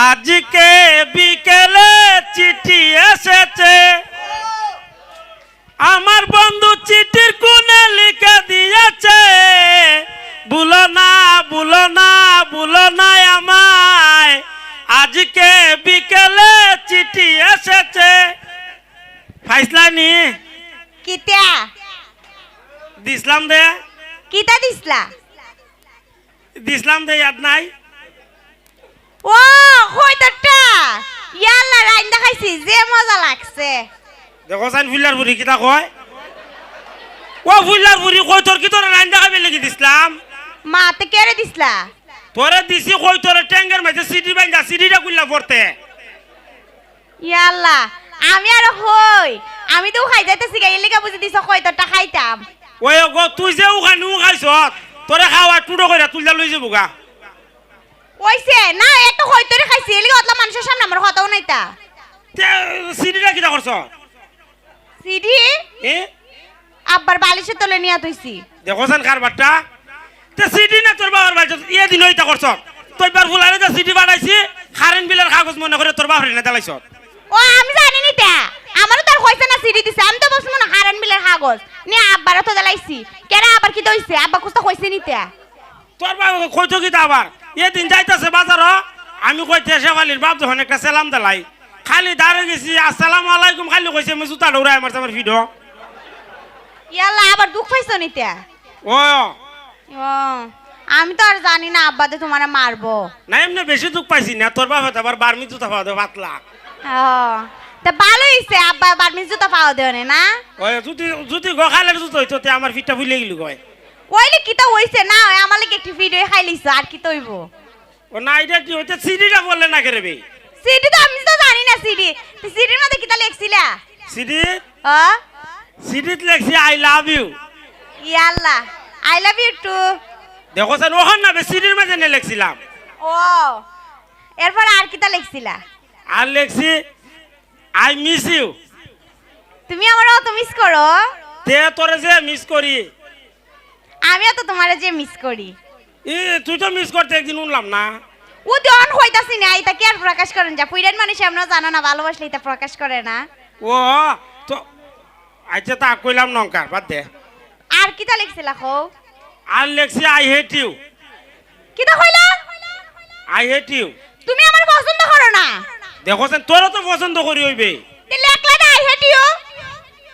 আজকে বিকেলে চিঠি এসেছে আমার বন্ধু চিঠির কোণে লিখে দিয়েছে ভুলো না ভুলো না ভুলো না আমায় আজকে বিকেলে চিঠি এসেছে ফাইসলানি কিতা দিসলাম দে কিতা দিসলা দিসলাম দে ইয়াদ নাই ও হইতাটা ইয়াল্লা রাইন দেখাইছি যে মজা লাগছে দেখো সাইন ফুলার বুড়ি কিতা কয় ও ফুলার বুড়ি কই তোর কি তোর রাইন দেখাবে লাগি দিসলাম মাতে কেড়ে দিসলা তোরে দিছি কই তোর ট্যাঙ্গের মাঝে সিটি বাইন্দা সিটিটা কুইলা পড়তে ইয়াল্লা আমি আর হই আমি তো খাই যাইতেছি গাই লেগা বুঝি দিছ কয়টা খাইতাম ওই গো তুই যে উখানি উখাইছ তোরে খাওয়া টুডো কইরা তুললা লই যাবো গা ওইছে না এত হইতরে খাইছি এলি অতলা মানুষের সামনে আমার কথাও নাইতা সিটিটা কিটা করছ সিডি এ আব্বার বালিশে তলে নিয়া তুইছি দেখো সান কারবারটা তে সিটি না তোর বাবার বাড়ি এ দিন হইতা করছ তুই বার ফুলারে যে সিটি বানাইছি কারেন্ট বিলের কাগজ মনে করে তোর বাবার না দেলাইছ ও আমি জানি নি তা আমারও তার কইছে না সিডি দিছে আমি তো বলছি না হারান বিলের কাগজ নে আব্বারও তো দেলাইছি কেরা আবার কি দইছে আব্বা কুস্তা কইছে নি তা তোর বাবা কইতো কি তা আবার এদিন যাইতাছে বাজার আমি কইতে শেফালির বাপ যখন একটা সালাম দেলাই খালি দাঁড়ে গেছি আসসালামু আলাইকুম খালি কইছে আমি জুতা দৌড়াই আমার আমার ভিডিও ইয়াল্লা আবার দুঃখ পাইছো নি তা ও ও আমি তো আর জানি না আব্বা তো তোমারে মারবো না এমনি বেশি দুঃখ পাইছি না তোর বাপ আবার বারমি জুতা পাওয়া দেবে পাতলা তা ভালো হইছে আব্বা বারমিজ জুতা পাও দেওনে না ওই যদি যদি গখালের জুতো হইতো তে আমার ফিটটা ভুলে গেলি কয় ওইলে কি তা হইছে না আমার লাগি একটি ভিডিও খাইলিছ আর কি তইবো ও না এটা কি হইতে সিডিটা বললে না করে বে সিডি তো আমি তো জানি না সিডি সিডির মধ্যে কিতা লেখছিলা সিডি হ্যাঁ সিডিত লেখছি আই লাভ ইউ ইয়াল্লা আই লাভ ইউ টু দেখো স্যার ওখান না সিডির মাঝে নে লেখছিলাম ও এরপর আর কিতা লেখছিলা আর লেখছি আই মিস ইউ তুমি আমারও তো মিস করো তে তোরে যে মিস করি আমিও তো তোমারে যে মিস করি ই তুই তো মিস করতে একদিন উনলাম না ও দেন হইতাছি না এটা কি আর প্রকাশ করেন যা পুইরান মানুষ আমরা জানা না ভালোবাসলে এটা প্রকাশ করে না ও তো আচ্ছা তা কইলাম নঙ্কার বাদ দে আর কিতা লিখছিলা খো আর লেখছি আই হেট ইউ কিতা কইলা আই হেট ইউ তুমি আমার পছন্দ করো না দেখো সেন তোরা তো পছন্দ করি হইবে তে লেখলা না I hate you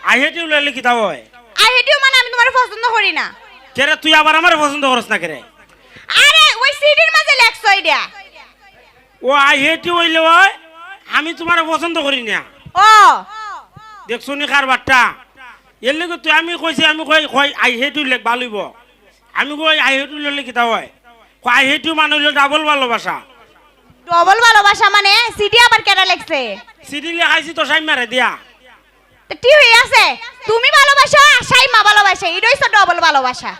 I hate you লেখলি কিতা হয় আই হেট ইউ মানে আমি তোমার পছন্দ করি না কেরে তুই আবার আমার পছন্দ করছ না কেরে আরে ওই সিডির মাঝে লেখছো এটা ও আই হেট ইউ হইলে হয় আমি তোমার পছন্দ করি না ও দেখছো নি কারবারটা এর লেগে তুই আমি কইছি আমি কই আই হেট ইউ লেখ ভালোইব আমি কই আই হেট ইউ লেখলি কিতা হয় আই হেট ইউ মানে হইলো ডাবল ভালোবাসা ডবল ভালোবাসা মানে সিডি আবার কেন লেখছে সিডি লেখাইছি তো সাইম মারে দিয়া তো ঠিক হই আছে তুমি ভালোবাসো আর সাইমা ভালোবাসে এটাই তো ডবল ভালোবাসা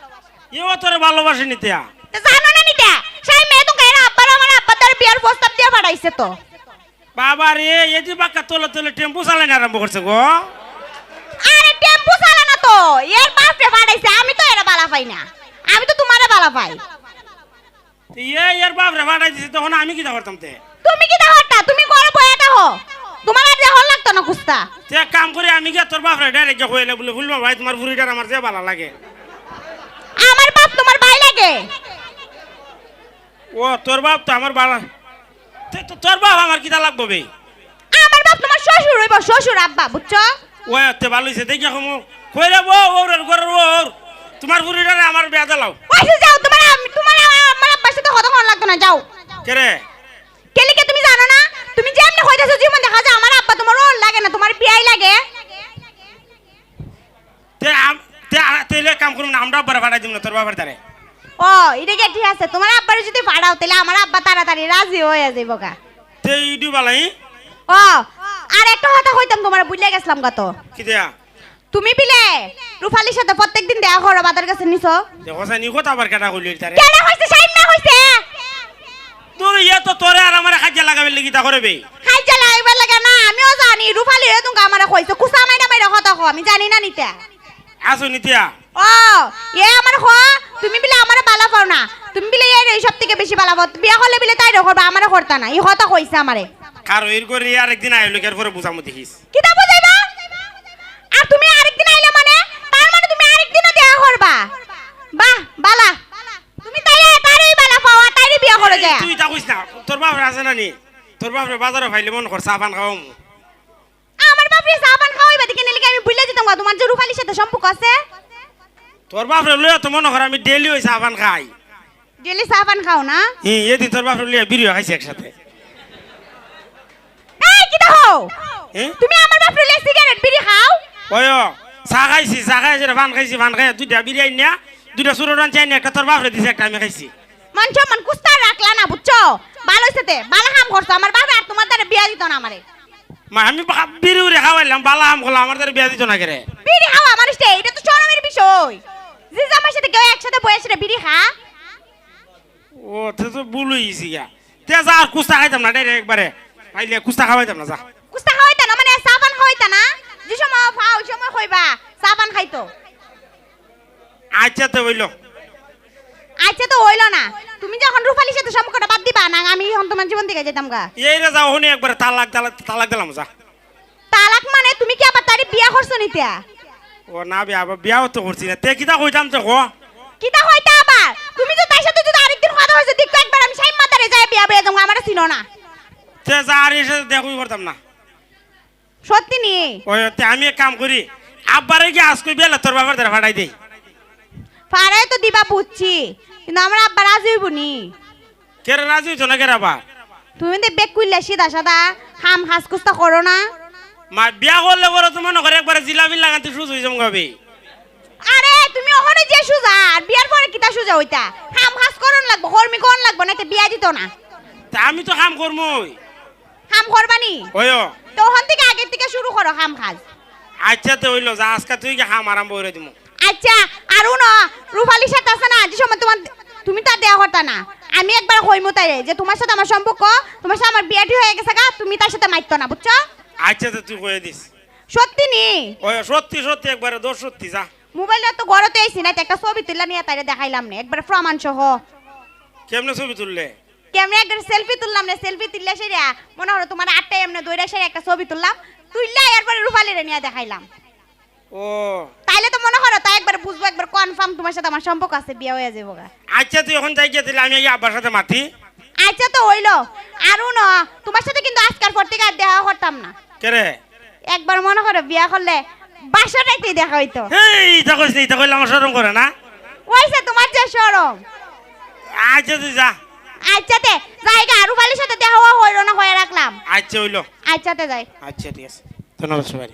এও তোরে ভালোবাসে নিতিয়া তো জানো না নিতা সাইমা তো কেন আব্বার আমার আব্বা তার বিয়ার প্রস্তাব দিয়ে পাঠাইছে তো বাবা রে এই যে বাক্কা তোলে তোলে টেম্পু চালানো আরম্ভ করছে গো আরে টেম্পু চালানো তো এর বাপরে পাঠাইছে আমি তো এরা বালা পাই না আমি তো তোমারে বালা পাই এর বাপ রে ফাটাই দিছে তখন আমি কি করতাম তে তুমি কি দাহটা তুমি ঘরে বয়াটা হো তোমার আর দেহ লাগতো না কুস্তা তে কাম করে আমি কি তোর বাপ রে ডাইরেক্ট কইলে বলে ভুলবা ভাই তোমার বুড়িটার আমার যে ভালো লাগে আমার বাপ তোমার ভাই লাগে ও তোর বাপ তো আমার ভালো তোর বাপ আমার কিটা লাগবে বে আমার বাপ তোমার শ্বশুর হইব শ্বশুর আব্বা বুঝছো ও তে ভালো হইছে দেখি কম কইলে বো ওর ঘরের ওর তোমার বুড়িটারে আমার বিয়া দিলাও ওইসে যাও তোমার আমার আব্বার সাথে কথা কোন লাগতো না যাও কেরে কেলিকে তুমি জানো না তুমি যেমনি কইতাছো জীবন দেখা যায় আমার আব্বা তোমার ওর লাগে না তোমার বিয়াই লাগে তেলে কাম করুন না আমরা আব্বার ফাটাই দিব না তোর বাবার দ্বারে ও এটা কি ঠিক আছে তোমার আব্বার যদি ফাড়াও তাহলে আমার আব্বা তাড়াতাড়ি রাজি হয়ে যাইব গা তে ইডু বালাই ও আর একটা কথা কইতাম তোমার বুঝলে গেছলাম গত কি দেয়া তুমি বিলে রুফালির সাথে প্রত্যেকদিন দেখা করো বাতার কাছে নিছো দেখো সানি কথা আবার কাটা কইলি তারে কেন হইছে সাইমা হইছে তোর ইয়া তো তোরে আর আমারে খাজা লাগাবে লাগি তা করবে খাইজা লাগাইবার লাগে না আমিও জানি রুফালি রে তুমি আমারে কইছো কুসা মাইরা মাইরা কথা কও আমি জানি না নিতে আসো নিতিয়া ও এ আমার হ তুমি বিলে আমারে বালা পাও না তুমি বিলে এই সব থেকে বেশি ভালো বিয়া করলে বিলে তাই করবা আমারে করতা না এই কথা কইছে আমারে কারো এর করে আরেকদিন আইলো এর পরে বুঝামু দেখিস কি তা বুঝাইবা আর তুমি আরেকদিন আইলে মানে তার মানে তুমি আরেকদিনও দেয়া করবা বাহ বালা তুমি তারই বালা পাওয়া তারই বিয়া করে যায় তুই তা কইছ না তোর বাপ আছে না নি তোর বাপরে বাজারে ফাইলে মন কর চা পান খাওয়াম আমার বাপরে চা পান খাওয়াইবা দেখে নিলে আমি ভুলে যেতাম তোমার যে রূপালীর সাথে সম্পর্ক আছে তোর বাপরে লইয়া তো মনে কর আমি ডেইলি ওই চা পান খাই ডেলি চা পান খাও না এদিন তোর বাপরে লইয়া বিড়িও খাইছি একসাথে এই কি দাও তুমি আমার বাপরে লইয়া সিগারেট বিড়ি খাও ওই চা খাইছি পান খাইছি পান খাই দুইটা বিরিয়ানি না দুইটা সুররান চাই না একটা তোর বাপরে দিছে একটা আমি খাইছি মান কুস্তা রাখলা না বুঝছো ভালো হইছে ভালো কাম করছো আমার বাবা আর তোমার দ্বারা বিয়া দিত না আমারে মা আমি বিড়ি উড়ে খাওয়াইলাম বালা আম খোলা আমার দ্বারা বিয়া দিত না কেরে বিড়ি খাওয়া মানুষ এটা তো শরমের বিষয় যে আমার সাথে কেউ একসাথে বসে বিড়ি খা ও তে তো ভুলইছি গা তে যা আর কুস্তা খাইতাম না ডাইরেক্ট একবারে পাইলে কুস্তা খাওয়াইতাম না যা কুস্তা খাওয়াইতা না মানে চা পান খাওয়াইতা না যে সময় খাও ওই সময় কইবা চা পান খাইতো আচ্ছা তো হইলো আচ্ছা তো হইলো না তুমি যখন রূপালীর সাথে সম্পর্কটা বাদ দিবা না আমি এখন তোমার জীবন থেকে যেতাম গা এই রে যাও হনি একবারে তালাক দিলাম যা তালাক মানে তুমি কি আবার তারি বিয়া করছো নিতে ও না বিয়াও তো করছি না তে কিতা কইতাম তো গো কিতা হইতা আবার তুমি তো তার সাথে যদি আরেকদিন কথা হইছে দেখো একবার আমি সাইম মাতারে যাই বিয়া বিয়া দেবো আমারে চিনো না তে যা আর এসে দেখুই করতাম না সত্যি নি ওই তে আমি এক কাম করি আব্বারে কি আজকে বেলা তোর বাবার দ্বারা ফাটাই দেই ফাড়াই তো দিবা বুঝছি কিন্তু আমার আব্বা রাজি হইব নি কেরে রাজি হইতো না কেরে আবার তুমি তো বেক কইলা সিধা সাদা হাম হাস কুস্তা করো না মা বিয়া করলে বড় তো মনে করে একবারে জিলাপি লাগাতে সুজ হই যাম গাবে আরে তুমি ওখানে যে সুজা আর বিয়ার পরে কিতা সুজা হইতা হাম হাস করন লাগবো কর্মী কোন লাগবো না তো বিয়া দিত না তা আমি তো কাম করমই হাম করবানি ওয়ো তো ওখান থেকে আগের থেকে শুরু করো হাম খাস আচ্ছা তো হইলো যা আজকে তুই কি হাম আরম্ভ করে দিমু আচ্ছা আর না রূপালীর সাথে আছে না যে সময় তুমি তো দেয়া হতা না আমি একবার কইমু তাই যে তোমার সাথে আমার সম্পর্ক তোমার সাথে আমার বিয়াটি হয়ে গেছে গা তুমি তার সাথে মাইতো না বুঝছো আচ্ছা তো তুই কয়ে দিস সত্যি নি ওই সত্যি সত্যি একবারে দোষ সত্যি যা মোবাইলে তো ঘরতে আইছি না একটা ছবি তুললা নিয়ে তাইরে দেখাইলাম না একবার প্রমাণ সহ কেমনে ছবি তুললে কেমনে একটা সেলফি তুললাম না সেলফি তুললে সেরা মনে হলো তোমার আটটা এমনি দইরা সেরা একটা ছবি তুললাম তুললা এরপরে রূপালীরে নিয়ে দেখাইলাম ও তাইলে তো মনে করো তাই একবার বুঝবো একবার কনফার্ম তোমার সাথে আমার সম্পর্ক আছে বিয়ে হয়ে যাবো গা আচ্ছা তুই এখন যাই গেছিলি আমি এই আব্বার সাথে মাতি আচ্ছা তো হইলো আরও না তোমার সাথে কিন্তু আজকাল পর থেকে আর দেখা করতাম না কেরে একবার মনে করো বিয়া করলে বাসাটাইতেই দেখা হইতো এই তা কইস নি তা কইলে আমার শরম করে না ওইসে তোমার যে সরম আচ্ছা তুই যা আচ্ছাতে জায়গা রূপালীর সাথে দেখা হইলো না হয়ে রাখলাম আচ্ছা হইলো আচ্ছাতে যাই আচ্ছা ঠিক আছে ধন্যবাদ সবাই